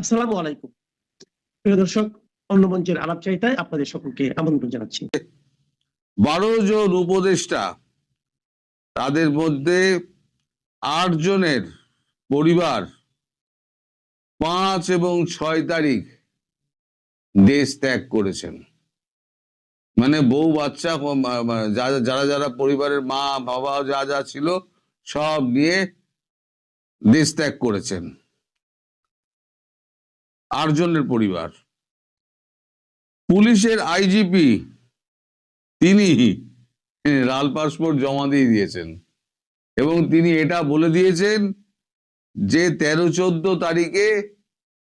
আসসালামু আলাইকুম প্রিয় দর্শক, অন্য মঞ্চের আলাপচারিতায় আপনাদের সকলকে আমন্ত্রণ জানাচ্ছি। 12 জন উপদেষ্টা, তাদের মধ্যে 8 জনের পরিবার 5 এবং 6 তারিখ দেশ ত্যাগ করেছেন। মানে বউ বাচ্চা যারা যারা পরিবারের মা বাবা যা যা ছিল সব নিয়ে দেশ ত্যাগ করেছেন 8 জনের পরিবার। পুলিশের আইজিপি তিনি লাল পাসপোর্ট জমা দিয়ে দিয়েছেন এবং তিনি এটা বলে দিয়েছেন যে 13-14 তারিখে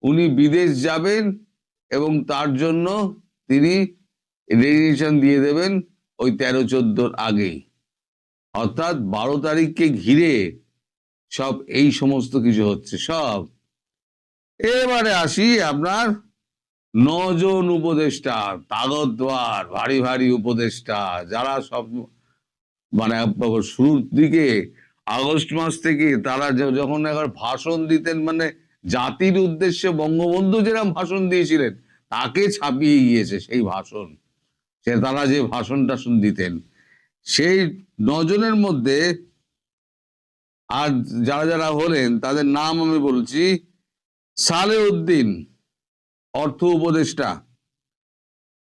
উনি বিদেশ যাবেন এবং তার জন্য তিনি রেজিগনেশন দিয়ে দেবেন ওই 13-14 আগেই, অর্থাৎ 12 তারিখকে ঘিরে সব এই সমস্ত কিছু হচ্ছে সব। এবারে আসি আপনার 9 জন উপদেষ্টা, তাগতওয়ার ভারী ভারী উপদেষ্টা, যারা সব মানে শুরুর দিকে আগস্ট মাস থেকে তারা যখন একবার ভাষণ দিতেন, মানে জাতির উদ্দেশ্যে বঙ্গবন্ধু যেরকম ভাষণ দিয়েছিলেন তাকে ছাপিয়ে গিয়েছে সেই ভাষণ, সে তারা যে ভাষণ টাষণ দিতেন। সেই 9 জনের মধ্যে আর যারা যারা হলেন তাদের নাম আমি বলছি: সালেউদ্দিন অর্থ উপদেষ্টা,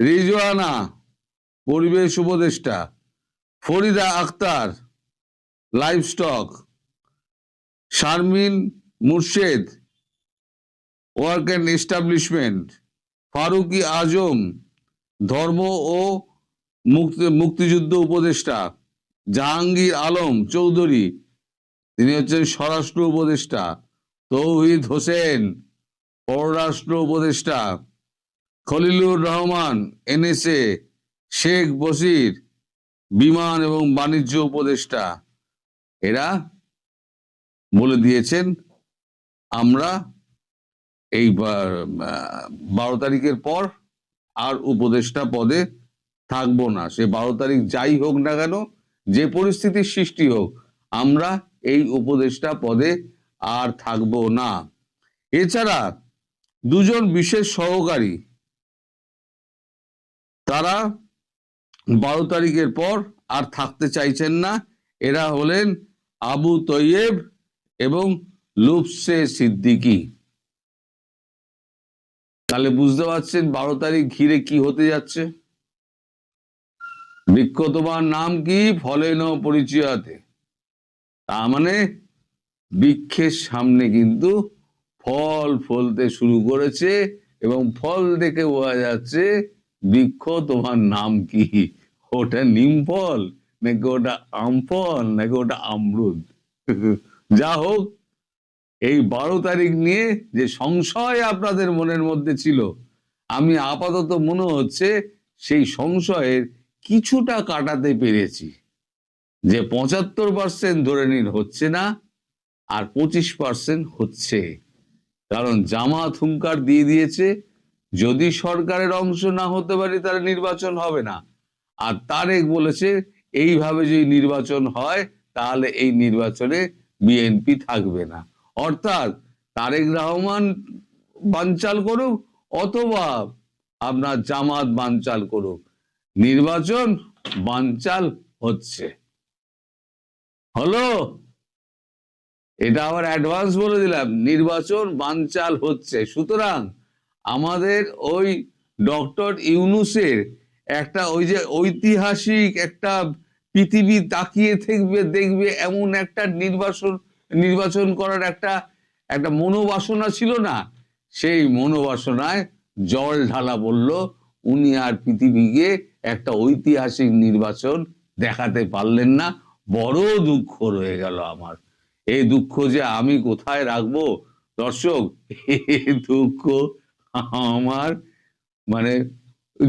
রিজওয়ানা পরিবেশ উপদেষ্টা, Farida Akhter livestock, Sharmin Murshed work and establishment, Faruki Azam ধর্ম ও মুক্তিযুদ্ধ উপদেষ্টা, জাহাঙ্গীর আলম চৌধুরী তিনি হচ্ছেন স্বরাষ্ট্র উপদেষ্টা, তৌহিদ হোসেন পররাষ্ট্র উপদেষ্টা, খলিলুর রহমান এনএসএ, শেখ বশির বিমান এবং বাণিজ্য উপদেষ্টা। এরা বলে দিয়েছেন আমরা এই 12 তারিখের পর আর উপদেষ্টা পদে থাকবো না। সে 12 তারিখ যাই হোক না কেন, যে পরিস্থিতির সৃষ্টি হোক, আমরা এই উপদেষ্টা পদে আর থাকবো না। এছাড়া 2 জন বিশেষ সহকারী, তারা 12 তারিখের পর আর থাকতে চাইছেন না। এরা হলেন আবু তৈয়েব এবং লুফসে সিদ্দিকী। তাহলে বুঝতে পারছেন 12 তারিখ ঘিরে কি হতে যাচ্ছে। বৃক্ষ তোমার নাম কি, ফলে ন পরিচয়াতে। তার মানে বৃক্ষের সামনে কিন্তু ফল ফলতে শুরু করেছে এবং ফল দেখে বোঝা যাচ্ছে বৃক্ষ তোমার নাম কি। ওটা নিম ফল নাকি ওটা আম ফল নাকি ওটা আমরুদ। যা হোক, এই 12 তারিখ নিয়ে যে সংশয় আপনাদের মনের মধ্যে ছিল, আমি আপাতত মনে হচ্ছে সেই সংশয়ের কিছুটা কাটাতে পেরেছি। যে 75% ধরে নিন হচ্ছে না, আর 25% হচ্ছে। কারণ জামাত হুঙ্কার দিয়ে দিয়েছে যদি সরকারের অংশ না হতে পারি তাহলে নির্বাচন হবে না। আর তারেক বলেছে এইভাবে যদি নির্বাচন হয় তাহলে এই নির্বাচনে বিএনপি থাকবে না। অর্থাৎ তারেক রহমান বানচাল করুক অথবা আপনার জামাত বানচাল করুক, নির্বাচন বানচাল হচ্ছে। হলো, এটা আবার অ্যাডভান্স বলে দিলাম, নির্বাচন বানচাল হচ্ছে। সুতরাং আমাদের ওই ডক্টর ইউনূসের একটা ওই যে ঐতিহাসিক একটা পৃথিবী তাকিয়ে দেখবে এমন একটা নির্বাচন করার একটা মনোবাসনা ছিল না, সেই মনোবাসনায় জল ঢালা বলল। উনি আর পৃথিবীকে একটা ঐতিহাসিক নির্বাচন দেখাতে পারলেন না। বড় দুঃখ রয়ে গেল আমার। এই দুঃখ যে আমি কোথায় রাখবো দর্শক, এই দুঃখ আমার মানে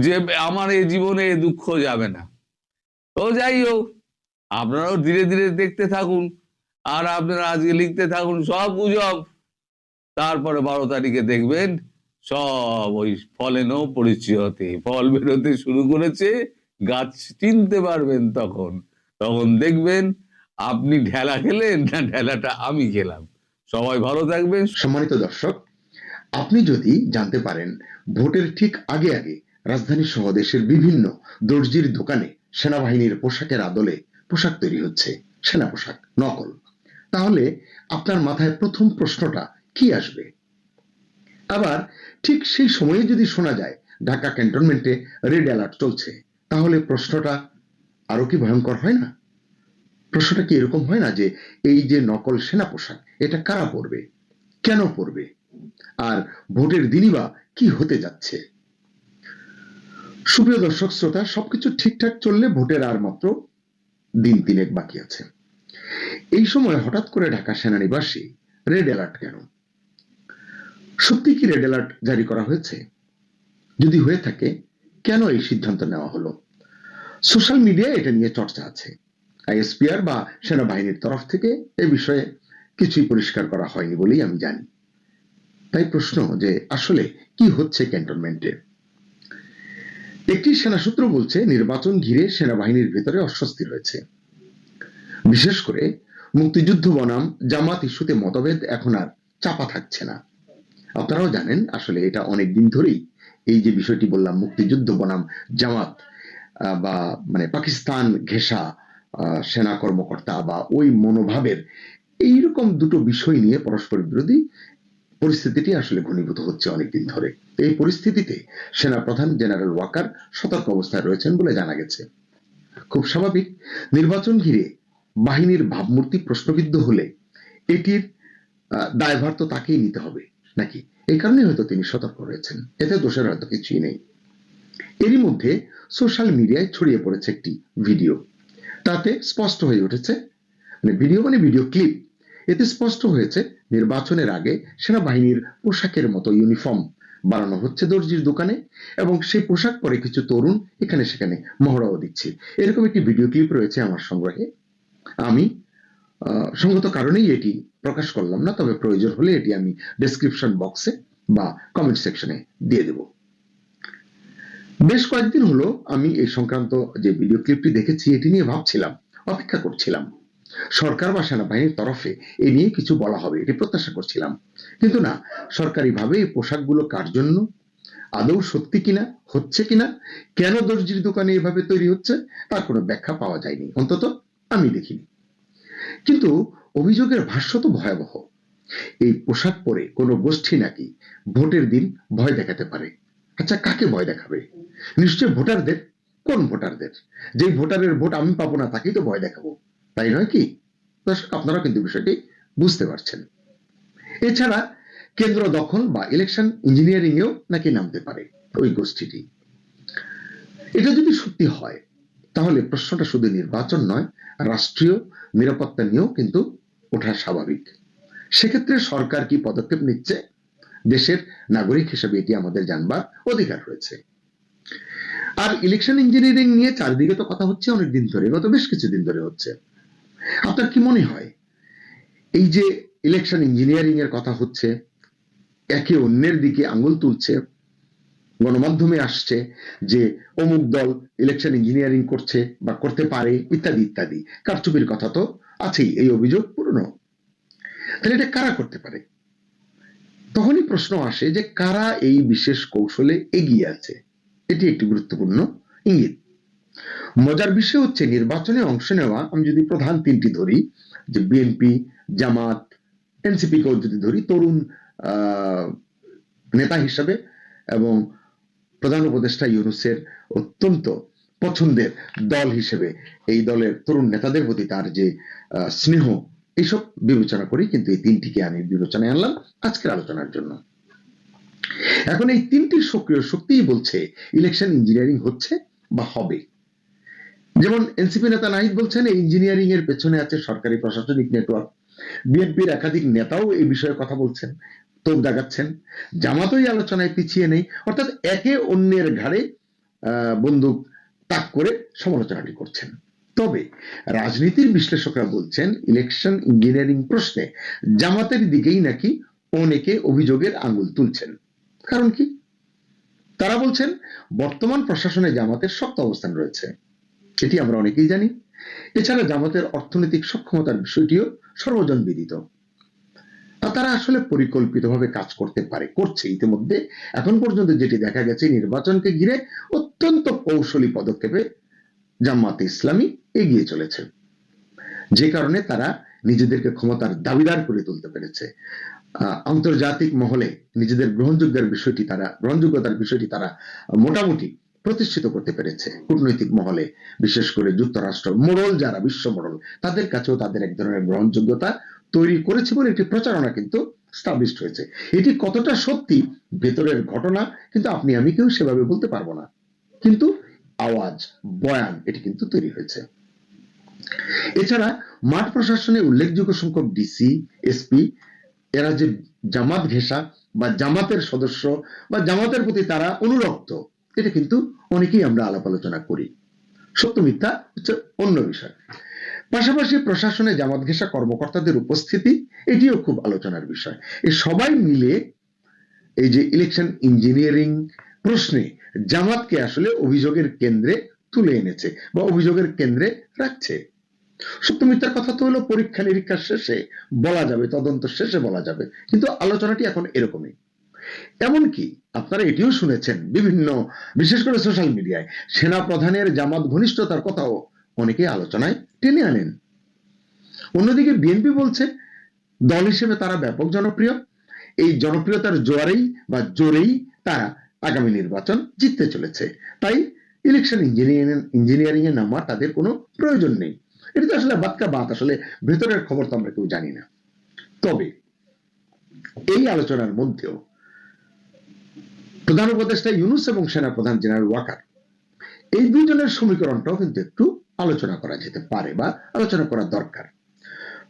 যে আমার এই জীবনে এই দুঃখ যাবে না। তো যাই হোক, আপনারাও ধীরে ধীরে দেখতে থাকুন আর আপনারা আজকে লিখতে থাকুন সব গুজব। তারপরে 12 তারিখে দেখবেন সব ওই ফলেনও পরিচয়তে ফল বেরোতে শুরু করেছে, গাছ চিনতে পারবেন। তখন দেখবেন আপনি ঢেলা খেলেন না ঢেলাটা আমি খেলাম। সবাই ভালো থাকবেন। সম্মানিত দর্শক, আপনি যদি জানতে পারেন ভোটের ঠিক আগে আগে রাজধানী সহ দেশের বিভিন্ন দর্জির দোকানে সেনাবাহিনীর পোশাকের আদলে পোশাক তৈরি হচ্ছে, সেনা পোশাক নকল, তাহলে আপনার মাথায় প্রথম প্রশ্নটা কি আসবে? আবার ঠিক সেই সময়ে যদি শোনা যায় ঢাকা ক্যান্টনমেন্টে রেড অ্যালার্ট চলছে, তাহলে প্রশ্নটা আরো কি ভয়ঙ্কর হয় না? প্রশ্নটা কি এরকম হয় না যে এই যে নকল সেনা পোশাক, এটা কারা পরবে, কেন পরবে, আর ভোটের দিনই বা কি হতে যাচ্ছে? সুপ্রিয় দর্শক শ্রোতা, সবকিছু ঠিকঠাক চললে ভোটের আর মাত্র দিন তিনেক বাকি আছে। এই সময় হঠাৎ করে ঢাকা সেনানিবাসে রেড অ্যালার্ট কেন? সত্যি কি রেড অ্যালার্ট জারি করা হয়েছে? যদি হয়ে থাকে, কেন এই সিদ্ধান্ত নেওয়া হলো? সোশ্যাল মিডিয়ায় এটা নিয়ে চর্চা আছে। আইএসপিআর বা সেনাবাহিনীর তরফ থেকে এ বিষয়ে কিছুই পরিষ্কার করা হয়নি বলেই আমি জানি। তাই প্রশ্ন যে আসলে কি হচ্ছে ক্যান্টনমেন্টে? একটি সেনা সূত্র বলছে নির্বাচন ঘিরে সেনাবাহিনীর ভেতরে অস্বস্তি রয়েছে। বিশেষ করে মুক্তিযুদ্ধ বনাম জামাত ইস্যুতে মতভেদ এখন আর চাপা থাকছে না। আপনারাও জানেন আসলে এটা অনেক দিন ধরেই, এই যে বিষয়টি বললাম মুক্তিযুদ্ধ বনাম জামাত বা মানে পাকিস্তান ঘেঁষা সেনা কর্মকর্তা বা ওই মনোভাবের এইরকম দুটো বিষয় নিয়ে পরস্পর বিরোধী পরিস্থিতিটি আসলে ঘনীভূত হচ্ছে অনেকদিন ধরে। এই পরিস্থিতিতে সেনা প্রধান জেনারেল ওয়াকার সতর্ক অবস্থায় রয়েছেন বলে জানা গেছে। খুব স্বাভাবিক, নির্বাচন ঘিরে বাহিনীর ভাবমূর্তি প্রশ্নবিদ্ধ হলে এটির দায়ভার তো তাকেই নিতে হবে নাকি? এই কারণে হয়তো তিনি সতর্ক রয়েছেন, এতে দোষের হয়তো কিছুই নেই। এরই মধ্যে সোশ্যাল মিডিয়ায় ছড়িয়ে পড়েছে একটি ভিডিও। তাতে স্পষ্ট হয়ে উঠেছে, মানে ভিডিও ক্লিপ, এতে স্পষ্ট হয়েছে নির্বাচনের আগে সেনাবাহিনীর পোশাকের মতো ইউনিফর্ম বানানো হচ্ছে দর্জির দোকানে, এবং সেই পোশাক পরে কিছু তরুণ এখানে সেখানে মহড়াও দিচ্ছে। এরকম একটি ভিডিও ক্লিপ রয়েছে আমার সংগ্রহে। আমি সঙ্গত কারণেই এটি প্রকাশ করলাম না, তবে প্রয়োজন হলে এটি আমি ডেসক্রিপশন বক্সে বা কমেন্ট সেকশনে দিয়ে দেব। বেশ কয়েকদিন হলো আমি এই সংক্রান্ত যে ভিডিও ক্লিপটি দেখেছি এটি নিয়ে ভাবছিলাম, অপেক্ষা করছিলাম সরকার বা সেনাবাহিনীর তরফে এ নিয়ে কিছু বলা হবে, এটি প্রত্যাশা করছিলাম। কিন্তু না, সরকারিভাবে এই পোশাকগুলো কার জন্য, আদৌ সত্যি কিনা, হচ্ছে কিনা, কেন দর্জির দোকানে এভাবে তৈরি হচ্ছে, তার কোনো ব্যাখ্যা পাওয়া যায়নি, অন্তত আমি দেখিনি। কিন্তু অভিযোগের ভাষ্য তো ভয়াবহ। এই পোশাক পরে কোনো গোষ্ঠী নাকি ভোটের দিন ভয় দেখাতে পারে। আচ্ছা, কাকে ভয় দেখাবে? নিশ্চয় ভোটারদের। কোন ভোটারদের? যে ভোটারের ভোট আমি পাবো না তাকেই তো ভয় দেখাবো, তাই নয় কি? দর্শক, আপনারা কিন্তু বিষয়টি বুঝতে পারছেন। এছাড়া কেন্দ্র দখল বা ইলেকশন ইঞ্জিনিয়ারিং এও নাকি নামতে পারে ওই গোষ্ঠীটি। এটা যদি সত্যি হয় তাহলে প্রশ্নটা শুধু নির্বাচন নয়, রাষ্ট্রীয় নিরাপত্তা নিয়েও কিন্তু ওঠা স্বাভাবিক। সেক্ষেত্রে সরকার কি পদক্ষেপ নিচ্ছে, দেশের নাগরিক হিসেবে এটি আমাদের জানবার অধিকার রয়েছে। আর ইলেকশন ইঞ্জিনিয়ারিং নিয়ে চারদিকে তো কথা হচ্ছে অনেকদিন ধরে, গত বেশ কিছুদিন ধরে হচ্ছে। আপনার কি মনে হয় এই যে ইলেকশন ইঞ্জিনিয়ারিং এর কথা হচ্ছে, একে অন্যের দিকে আঙুল তুলছে, গণমাধ্যমে আসছে যে অমুক দল ইলেকশন ইঞ্জিনিয়ারিং করছে বা করতে পারে ইত্যাদি ইত্যাদি, কারচুপির কথা তো আছেই, এই অভিযোগ পুরনো। তাহলে এটা কারা করতে পারে? তখনই প্রশ্ন আসে যে কারা এই বিশেষ কৌশলে এগিয়ে আছে। এটি একটি গুরুত্বপূর্ণ ইঙ্গিত। মজার বিষয় হচ্ছে নির্বাচনে অংশ নেওয়া, আমি যদি প্রধান তিনটি ধরি, যে বিএনপি, জামাত, এনসিপি কেও যদি ধরি, তরুণ নেতা হিসাবে এবং প্রধান উপদেষ্টা ইউনূসের অত্যন্ত পছন্দের দল হিসেবে এই দলের তরুণ নেতাদের প্রতি তার যে স্নেহ, এইসব বিবেচনা করি, কিন্তু এই তিনটিকে আমি বিবেচনায় আনলাম আজকের আলোচনার জন্য। এখন এই তিনটি সক্রিয় শক্তিই বলছে ইলেকশন ইঞ্জিনিয়ারিং হচ্ছে বা হবে। যেমন এনসিপি নেতা নাহিদ বলছেন এই ইঞ্জিনিয়ারিং এর পেছনে আছে সরকারি প্রশাসনিক নেটওয়ার্ক। বিএনপির একাধিক নেতাও এই বিষয়ে কথা বলছেন, তোপ দাগাচ্ছেন। জামাতই আলোচনায় পিছিয়ে নেই, অর্থাৎ একে অন্যের ঘাড়ে বন্দুক তাক করে সমালোচনাটি করছেন। তবে রাজনীতির বিশ্লেষকরা বলছেন ইলেকশন ইঞ্জিনিয়ারিং প্রশ্নে জামাতের দিকেই নাকি অনেকে অভিযোগের আঙুল তুলছেন। কারণ কি? তারা বলছেন বর্তমান প্রশাসনে জামাতের শক্ত অবস্থান রয়েছে, এটি আমরা অনেকেই জানি। এছাড়া জামাতের অর্থনৈতিক সক্ষমতার বিষয়টিও সর্বজন বিদিত। আর তারা আসলে পরিকল্পিতভাবে কাজ করতে পারে, করছে ইতিমধ্যে। এখন পর্যন্ত যেটি দেখা গেছে, নির্বাচনকে ঘিরে অত্যন্ত কৌশলী পদক্ষেপে জামায়াতে ইসলামী এগিয়ে চলেছে, যে কারণে তারা নিজেদেরকে ক্ষমতার দাবিদার করে তুলতে পেরেছে। আন্তর্জাতিক মহলে নিজেদের গ্রহণযোগ্যতার বিষয়টি তারা মোটামুটি প্রতিষ্ঠিত করতে পেরেছে। কূটনৈতিক মহলে, বিশেষ করে যুক্তরাষ্ট্র মোড়ল যারা, বিশ্ব মোড়ল, তাদের কাছেও তাদের এক ধরনের গ্রহণযোগ্যতা তৈরি করেছে বলে একটি প্রচারণা কিন্তু স্টাবলিশড হয়েছে। এটি কতটা সত্যি ভেতরের ঘটনা কিন্তু আপনি আমি কেউ সেভাবে বলতে পারবো না, কিন্তু আওয়াজ, বয়ান এটি কিন্তু তৈরি হয়েছে। এছাড়া মাঠ প্রশাসনে উল্লেখযোগ্য সংখ্যক ডিসি, এসপি এরা যে জামাত ঘেঁষা বা জামাতের সদস্য বা জামাতের প্রতি তারা অনুরক্ত, এটা কিন্তু অনেকেই আমরা আলাপ আলোচনা করি। সত্য মিথ্যা হচ্ছে অন্য বিষয়। পাশাপাশি প্রশাসনে জামাত ঘেঁষা কর্মকর্তাদের উপস্থিতি, এটিও খুব আলোচনার বিষয়। এই সবাই মিলে এই যে ইলেকশন ইঞ্জিনিয়ারিং প্রশ্নে জামাতকে আসলে অভিযোগের কেন্দ্রে তুলে এনেছে বা অভিযোগের কেন্দ্রে রাখছে। সত্য মিথ্যার কথা তো হলো পরীক্ষা নিরীক্ষার শেষে বলা যাবে, তদন্ত শেষে বলা যাবে, কিন্তু আলোচনাটি এখন এরকমই। এমনকি আপনারা এটিও শুনেছেন বিভিন্ন, বিশেষ করে সোশ্যাল মিডিয়ায়, সেনা প্রধানের জামাত ঘনিষ্ঠতার কথাও অনেকে আলোচনায় টেনে আনেন। অন্যদিকে বিএনপি বলছে দল হিসেবে তারা ব্যাপক জনপ্রিয়, এই জনপ্রিয়তার জোরেই তারা আগামী নির্বাচন জিততে চলেছে, তাই ইলেকশন ইঞ্জিনিয়ারিং এ নামা তাদের কোনো প্রয়োজন নেই। এটা তো আসলে বাতকা বাত, আসলে ভেতরের খবর তো আমরা কেউ জানি না। তবে এই আলোচনার মধ্যেও প্রধান উপদেষ্টা ইউনূস এবং সেনাপ্রধান জেনারেল ওয়াকার, এই দুইজনের সমীকরণটাও কিন্তু একটু আলোচনা করা যেতে পারে বা আলোচনা করা দরকার।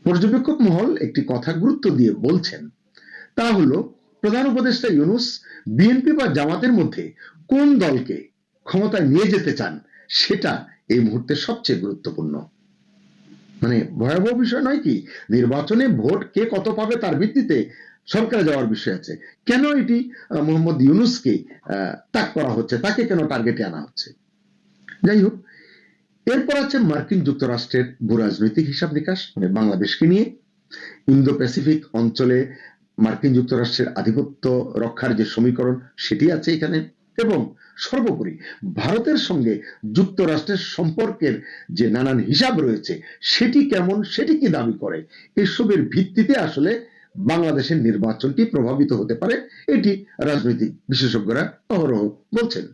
পর্যবেক্ষক মহল একটি কথা গুরুত্ব দিয়ে বলছেন, তা হলো প্রধান উপদেষ্টা ইউনূস বিএনপি বা জামাতের মধ্যে কোন দলকে ক্ষমতায় নিয়ে যেতে চান সেটা এই মুহূর্তে সবচেয়ে গুরুত্বপূর্ণ। মানে ভয়াবহ বিষয় নয় কি, নির্বাচনে ভোট কে কত পাবে তার ভিত্তিতে সরকারে যাওয়ার বিষয় আছে, কেন এটি মোহাম্মদ ইউনূসকে তাক করা হচ্ছে, তাকে কেন টার্গেটে আনা হচ্ছে। যাই হোক, এরপর আছে মার্কিন যুক্তরাষ্ট্রের ভূরাজনৈতিক হিসাব নিকাশ, মানে বাংলাদেশকে নিয়ে ইন্দো প্যাসিফিক অঞ্চলে মার্কিন যুক্তরাষ্ট্রের আধিপত্য রক্ষার যে সমীকরণ সেটি আছে এখানে, এবং সর্বোপরি ভারতের সঙ্গে যুক্তরাষ্ট্রের সম্পর্কের যে নানান হিসাব রয়েছে সেটি কেমন, সেটি কি দাবি করে, এসবের ভিত্তিতে আসলে বাংলাদেশের নির্বাচনটি প্রভাবিত হতে পারে, এটি রাজনৈতিক বিশেষজ্ঞরা অহরহ বলছেন।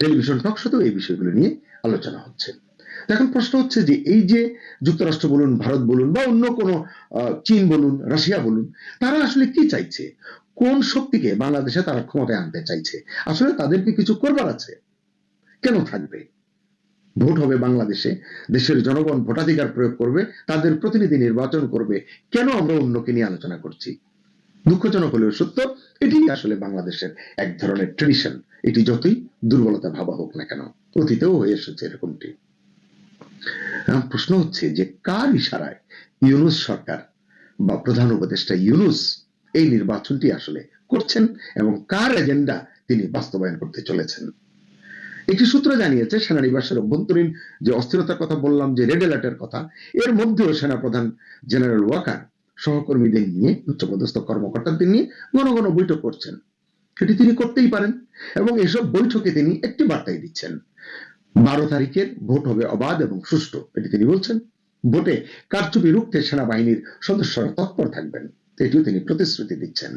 টেলিভিশন টক শোতেও এই বিষয়গুলো নিয়ে আলোচনা হচ্ছে। এখন প্রশ্ন হচ্ছে যে এই যে যুক্তরাষ্ট্র বলুন, ভারত বলুন বা অন্য কোনো চীন বলুন, রাশিয়া বলুন, তারা আসলে কি চাইছে, কোন শক্তিকে বাংলাদেশে তারা ক্ষমতায় আনতে চাইছে, আসলে তাদেরকে কিছু করবার আছে, কেন থাকবে? ভোট হবে বাংলাদেশে, দেশের জনগণ ভোটাধিকার প্রয়োগ করবে, তাদের প্রতিনিধি নির্বাচন করবে, কেন আমরা অন্যকে নিয়ে আলোচনা করছি? দুঃখজনক হলেও সত্য, এটি আসলে বাংলাদেশের এক ধরনের ট্রেডিশন, এটি যতই দুর্বলতা ভাবা হোক না কেন, অতীতেও হয়ে এসেছে এরকমটি। প্রশ্ন হচ্ছে যে কার ইশারায় ইউনূস সরকার বা প্রধান উপদেষ্টা ইউনূস এই নির্বাচনটি আসলে করছেন এবং কার এজেন্ডা তিনি বাস্তবায়ন করতে চলেছেন। একটি সূত্র জানিয়েছে সেনানিবাসের অভ্যন্তরীণ যে অস্থিরতার কথা বললাম, যে রেড অ্যালার্টের কথা, এর মধ্যেও সেনাপ্রধান জেনারেল ওয়াকার সহকর্মীদের নিয়ে, উচ্চপদস্থ কর্মকর্তাদের নিয়ে ঘন ঘন বৈঠক করছেন। সেটি তিনি করতেই পারেন এবং এসব বৈঠকে তিনি একটি বার্তাই দিচ্ছেন, 12 তারিখের ভোট হবে অবাধ এবং সুষ্ঠু, এটি তিনি বলছেন। ভোটে কারচুপি রুখতে সেনাবাহিনীর সদস্যরা তৎপর থাকবেন, এটিও তিনি প্রতিশ্রুতি দিচ্ছেন।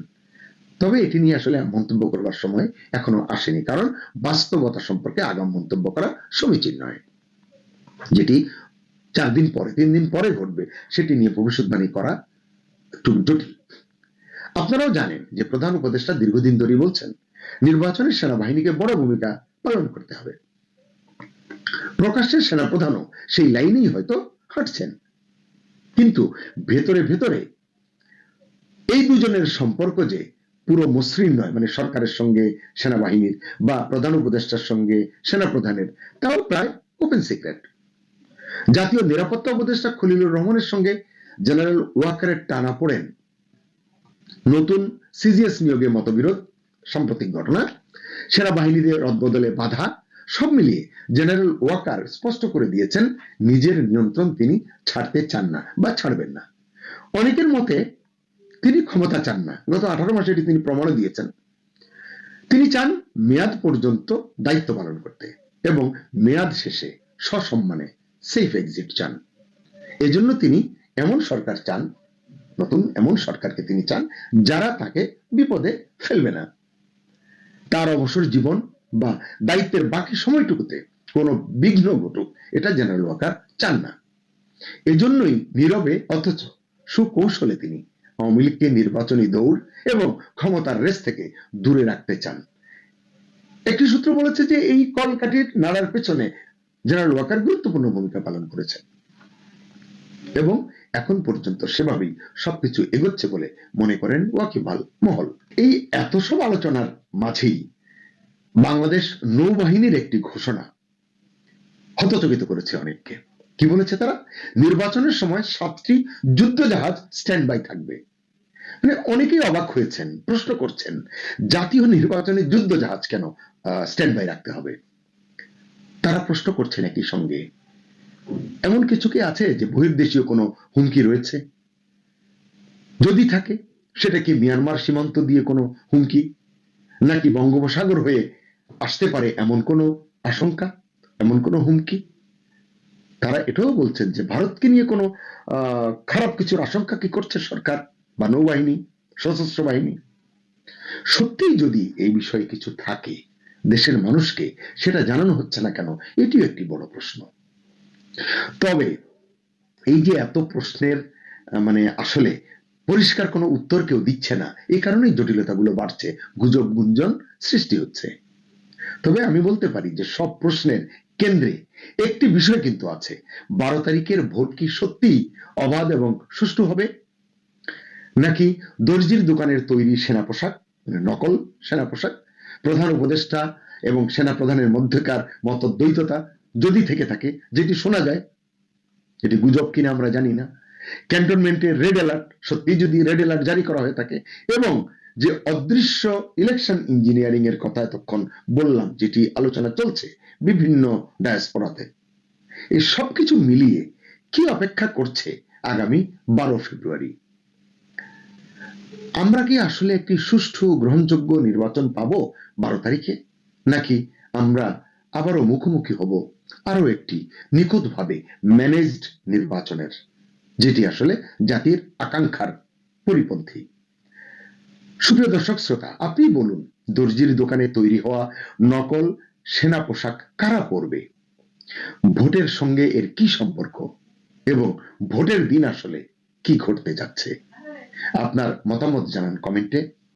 তবে এটি নিয়ে আসলে মন্তব্য করবার সময় এখনো আসেনি, কারণ বাস্তবতা সম্পর্কে আগাম মন্তব্য করা সমীচীন নয়। যেটি 4 দিন পরে, 3 দিন পরে ঘটবে সেটি নিয়ে ভবিষ্যৎবাণী করা একটু জটিল। আপনারাও জানেন যে প্রধান উপদেষ্টা দীর্ঘদিন ধরে বলছেন নির্বাচনে সেনাবাহিনীকে বড় ভূমিকা পালন করতে হবে। প্রকাশ্যে সেনাপ্রধানও সেই লাইনেই হয়তো হাঁটছেন, কিন্তু ভেতরে ভেতরে এই দুজনের সম্পর্ক যে পুরো মসৃণ নয়, মানে সরকারের সঙ্গে সেনাবাহিনীর বা প্রধান উপদেষ্টার সঙ্গে সেনাপ্রধানের, তাও প্রায় ওপেন সিক্রেট। জাতীয় নিরাপত্তা উপদেষ্টা খলিলুর রহমানের সঙ্গে জেনারেল ওয়াকারের টানা পড়েন, নতুন সিজিএস নিয়োগে মতবিরোধ, সাম্প্রতিক ঘটনা, সেনাবাহিনীদের রদবদলে বাধা, সব মিলিয়ে জেনারেল ওয়াকার স্পষ্ট করে দিয়েছেন নিজের নিয়ন্ত্রণ তিনি ছাড়তে চান না বা ছাড়বেন না। অনেকের মতে তিনি ক্ষমতা চান না, গত 18 মাসে এটি তিনি প্রমাণ দিয়েছেন। তিনি চান মেয়াদ পর্যন্ত দায়িত্ব পালন করতে এবং মেয়াদ শেষে সসম্মানে সেফ এক্সিট চান। এজন্য তিনি এমন সরকার চান, নতুন এমন সরকারকে তিনি চান যারা তাকে বিপদে ফেলবে না। তার অবসর জীবন বা দায়িত্বের বাকি সময়টুকুতে কোনো বিঘ্ন ঘটুক, এটা জেনারেল ওয়াকার চান না। এজন্যই নীরবে অথচ সুকৌশলে তিনি আওয়ামী লীগকে নির্বাচনী দৌড় এবং ক্ষমতার রেস থেকে দূরে রাখতে চান। একটি সূত্র বলেছে যে এই কলকাঠির নাড়ার পেছনে জেনারেল ওয়াকার গুরুত্বপূর্ণ ভূমিকা পালন করেছেন এবং এখন পর্যন্ত সেভাবেই সবকিছু এগোচ্ছে বলে মনে করেন ওয়াকিবহাল মহল। এই এত সব আলোচনার মাঝেই বাংলাদেশ নৌবাহিনীর একটি ঘোষণা হতচকিত করেছে অনেককে। কি বলেছে তারা? নির্বাচনের সময় 7টি যুদ্ধ জাহাজ স্ট্যান্ড বাই থাকবে। মানে অনেকেই অবাক হয়েছেন, প্রশ্ন করছেন জাতীয় নির্বাচনে যুদ্ধ জাহাজ কেন স্ট্যান্ড বাই রাখতে হবে? তারা প্রশ্ন করছেন একই সঙ্গে এমন কিছু কি আছে যে বহির্দেশীয় কোনো হুমকি রয়েছে? যদি থাকে সেটা কি মিয়ানমার সীমান্ত দিয়ে কোনো হুমকি, নাকি বঙ্গোপসাগর হয়ে আসতে পারে এমন কোনো আশঙ্কা, এমন কোনো হুমকি? তারা এটাও বলছেন যে ভারতকে নিয়ে কোনো খারাপ কিছুর আশঙ্কা কি করছে সরকার বা নৌবাহিনী, সশস্ত্র বাহিনী? সত্যিই যদি এই বিষয়ে কিছু থাকে, দেশের মানুষকে সেটা জানানো হচ্ছে না কেন, এটিও একটি বড় প্রশ্ন। তবে এই যে এত প্রশ্নের মানে আসলে পরিষ্কার কোনো উত্তর কেউ দিচ্ছে না, এই কারণেই জটিলতাগুলো বাড়ছে, গুজব গুঞ্জন সৃষ্টি হচ্ছে। তবে আমি বলতে পারি যে সব প্রশ্নের কেন্দ্রে একটি বিষয় কিন্তু আছে, 12 তারিখের ভোট কি সত্যি অবাধ এবং সুষ্ঠু হবে, নাকি দর্জির দোকানের তৈরি সেনা পোশাক, নকল সেনা পোশাক, প্রধান উপদেষ্টা এবং সেনা প্রধানের মধ্যকার মতদ্বৈততা যদি থেকে থাকে, যেটি শোনা যায়, এটি গুজব কিনা আমরা জানি না, ক্যান্টনমেন্টের রেড অ্যালার্ট সত্যি যদি রেড অ্যালার্ট জারি করা হয়ে থাকে, এবং যে অদৃশ্য ইলেকশন ইঞ্জিনিয়ারিং এর কথা এতক্ষণ বললাম, যেটি আলোচনা চলছে বিভিন্ন ডায়াসপোরাতে, এই সবকিছু মিলিয়ে কি অপেক্ষা করছে আগামী 12 ফেব্রুয়ারি? আমরা কি আসলে একটি সুষ্ঠু গ্রহণযোগ্য নির্বাচন পাবো 12 তারিখে, নাকি আমরা আবারও মুখোমুখি হব আরো একটি নিখুঁতভাবে ম্যানেজড নির্বাচনের, যেটি আসলে জাতির আকাঙ্ক্ষার পরিপন্থী? সুপ্রিয় দর্শক শ্রোতা, আপনি বলুন, দর্জির দোকানে তৈরি হওয়া নকল সেনা পোশাক কারা পরবে? ভোটের সঙ্গে এর কি সম্পর্ক এবং ভোটের দিন আসলে কি ঘটতে যাচ্ছে? আপনার মতামত জানান কমেন্টে।